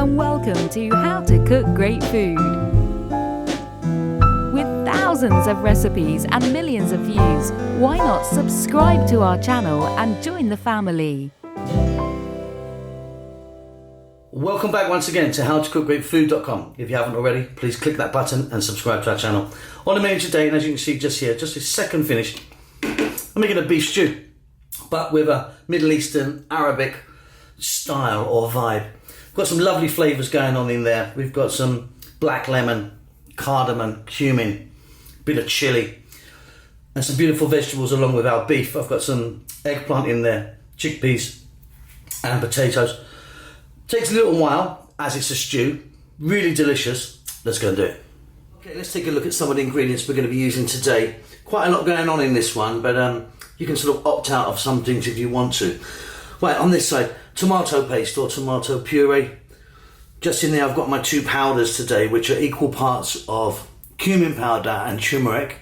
and welcome to How to Cook Great Food. With thousands of recipes and millions of views, why not subscribe to our channel and join the family? Welcome back once again to howtocookgreatfood.com. If you haven't already, please click that button and subscribe to our channel. On the menu today, and as you can see just here, just a second finish, I'm making a beef stew, but with a Middle Eastern Arabic style or vibe. We've got some lovely flavours going on in there. We've got some black lemon, cardamom, cumin, bit of chili, and some beautiful vegetables along with our beef. I've got some eggplant in there, chickpeas and potatoes. Takes a little while as it's a stew. Really delicious. Let's go and do it. Okay, let's take a look at some of the ingredients we're going to be using today. Quite a lot going on in this one, but you can sort of opt out of some things if you want to. Right, on this side, tomato paste or tomato puree. Just in there I've got my two powders today, which are equal parts of cumin powder and turmeric.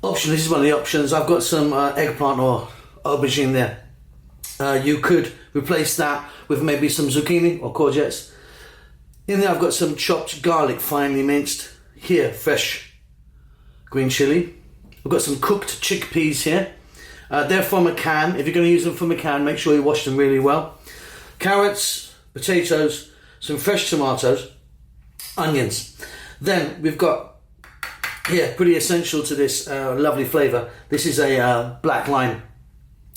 Option, this is one of the options. I've got some eggplant or aubergine there. You could replace that with maybe some zucchini or courgettes. In there I've got some chopped garlic, finely minced. Here, fresh green chili. I've got some cooked chickpeas here. They're from a can. If you're going to use them from a can, make sure you wash them really well. Carrots, potatoes, some fresh tomatoes, onions. Then we've got here, pretty essential to this lovely flavour. This is a black lime.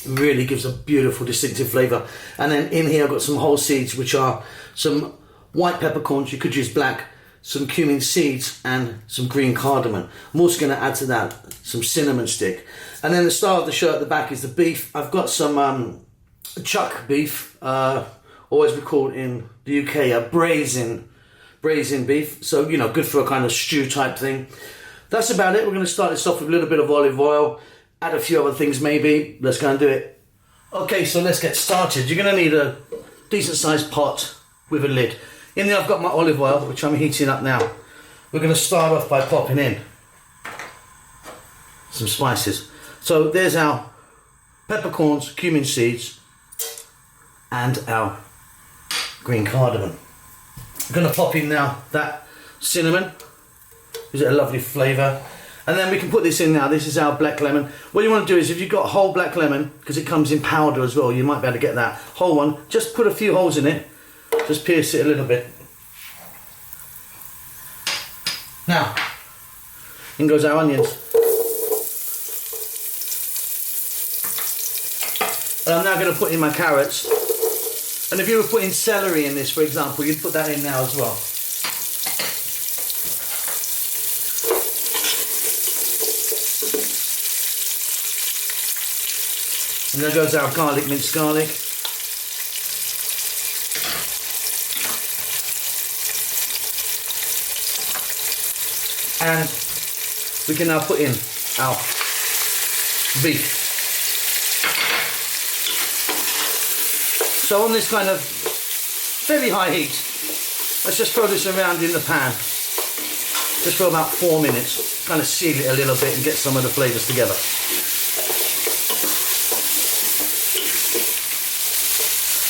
It really gives a beautiful, distinctive flavour. And then in here I've got some whole seeds, which are some white peppercorns. You could use black, some cumin seeds, and some green cardamom. I'm also going to add to that some cinnamon stick. And then the star of the show at the back is the beef. I've got some chuck beef, always we call it in the UK a braising beef. So, you know, good for a kind of stew type thing. That's about it. We're going to start this off with a little bit of olive oil, add a few other things maybe. Let's go and do it. Okay, so let's get started. You're going to need a decent sized pot with a lid. In there I've got my olive oil, which I'm heating up now. We're going to start off by popping in some spices. So there's our peppercorns, cumin seeds, and our green cardamom. I'm going to pop in now that cinnamon. Gives it a lovely flavour. And then we can put this in now. This is our black lemon. What you want to do is, if you've got whole black lemon, because it comes in powder as well, you might be able to get that whole one. Just put a few holes in it. Just pierce it a little bit. Now, in goes our onions. And I'm now going to put in my carrots. And if you were putting celery in this, for example, you'd put that in now as well. And there goes our garlic, minced garlic. And we can now put in our beef. So on this kind of fairly high heat, let's just throw this around in the pan. Just for about 4 minutes. Kind of seal it a little bit and get some of the flavours together.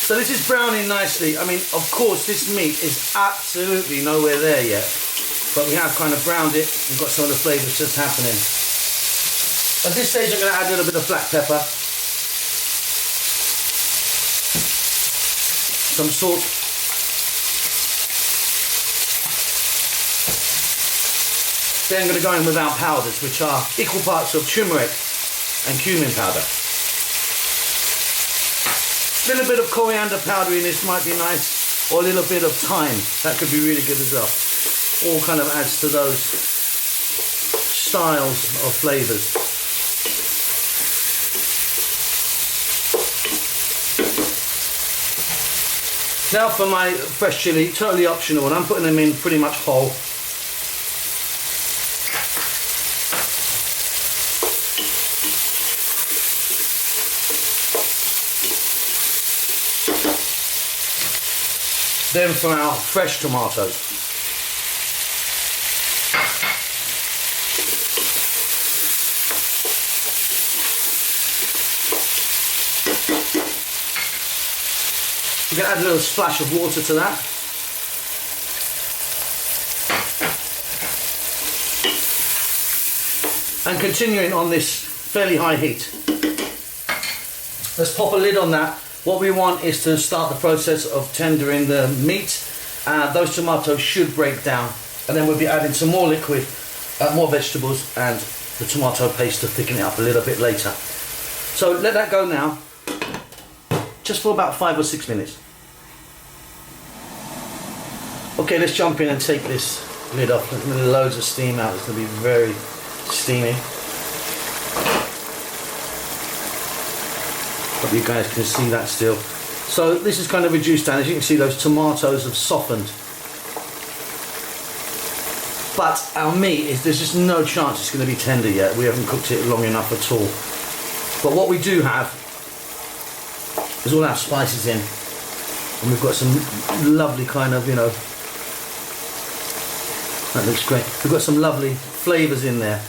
So this is browning nicely. I mean, of course, this meat is absolutely nowhere there yet. But we have kind of browned it. We've got some of the flavours just happening. At this stage, I'm going to add a little bit of black pepper. Some salt. Then I'm going to go in with our powders, which are equal parts of turmeric and cumin powder. A little bit of coriander powder in this might be nice, or a little bit of thyme. That could be really good as well. All kind of adds to those styles of flavours. Now for my fresh chilli, totally optional, and I'm putting them in pretty much whole. Then for our fresh tomatoes. You can add a little splash of water to that. And continuing on this fairly high heat. Let's pop a lid on that. What we want is to start the process of tendering the meat. Those tomatoes should break down, and then we'll be adding some more liquid, more vegetables, and the tomato paste to thicken it up a little bit later. So let that go now, just for about 5 or 6 minutes. Okay, let's jump in and take this lid off. There's going to be loads of steam out. It's going to be very steamy. Hope you guys can see that still. So this is kind of reduced down. As you can see, those tomatoes have softened. But our meat, there's just no chance it's going to be tender yet. We haven't cooked it long enough at all. But what we do have is all our spices in. And we've got some lovely kind of, you know, that looks great. We've got some lovely flavours in there,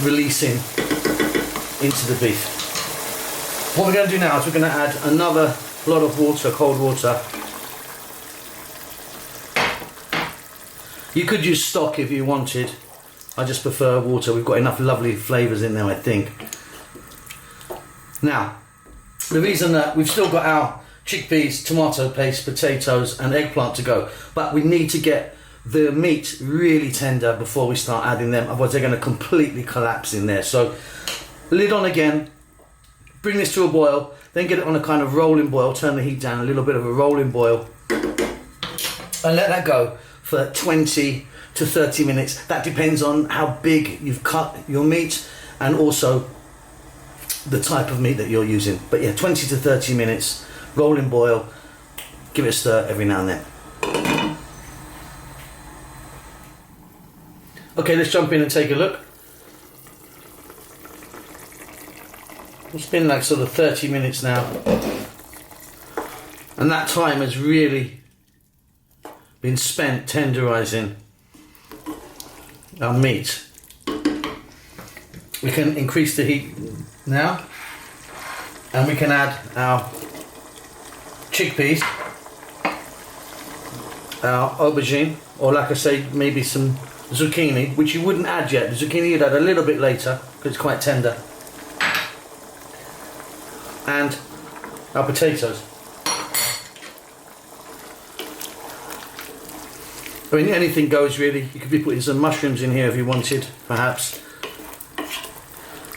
releasing into the beef. What we're going to do now is we're going to add another lot of water, cold water. You could use stock if you wanted. I just prefer water. We've got enough lovely flavours in there, I think. Now, the reason that we've still got our chickpeas, tomato paste, potatoes and eggplant to go, but we need to get the meat really tender before we start adding them, otherwise they're going to completely collapse in there. So lid on again, bring this to a boil, then get it on a kind of rolling boil, turn the heat down, a little bit of a rolling boil, and let that go for 20 to 30 minutes. That depends on how big you've cut your meat and also the type of meat that you're using. But yeah, 20 to 30 minutes, rolling boil, give it a stir every now and then. Okay, let's jump in and take a look. It's been like sort of 30 minutes now. And that time has really been spent tenderizing our meat. We can increase the heat now, and we can add our chickpeas, our aubergine, or like I say, maybe some zucchini, which you wouldn't add yet. The zucchini you'd add a little bit later because it's quite tender. And our potatoes. I mean, anything goes really. You could be putting some mushrooms in here if you wanted, perhaps.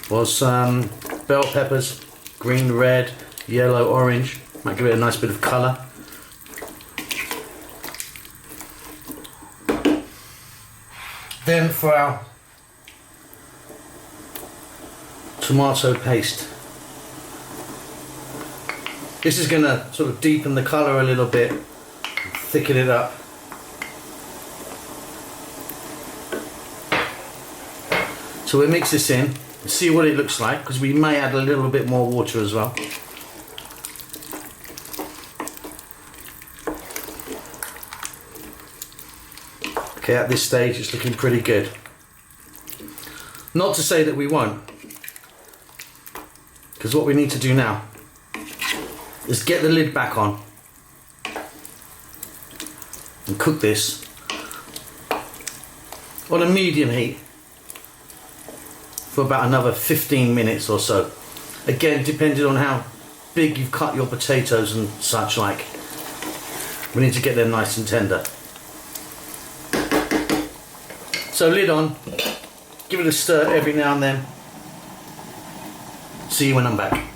Or some bell peppers, green, red, yellow, orange. Might give it a nice bit of colour. Then for our tomato paste. This is going to sort of deepen the colour a little bit, thicken it up. So we'll mix this in, see what it looks like, because we may add a little bit more water as well. Okay, at this stage it's looking pretty good. Not to say that we won't, because what we need to do now is get the lid back on and cook this on a medium heat for about another 15 minutes or so. Again, depending on how big you've cut your potatoes and such like. We need to get them nice and tender. So lid on, give it a stir every now and then. See you when I'm back.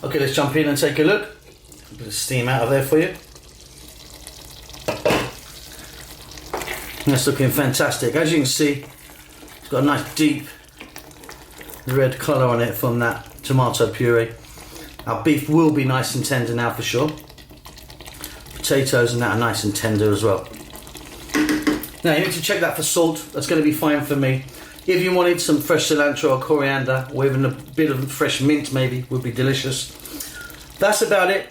Okay, let's jump in and take a look. A bit of steam out of there for you. That's looking fantastic. As you can see, it's got a nice deep red colour on it from that tomato puree. Our beef will be nice and tender now for sure. Potatoes and that are nice and tender as well. Now you need to check that for salt. That's going to be fine for me. If you wanted some fresh cilantro or coriander, or even a bit of fresh mint maybe, would be delicious. That's about it.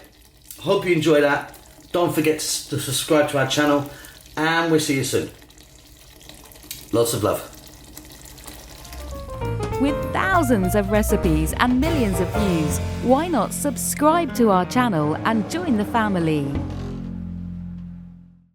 Hope you enjoy that. Don't forget to subscribe to our channel, and we'll see you soon. Lots of love. With thousands of recipes and millions of views, why not subscribe to our channel and join the family?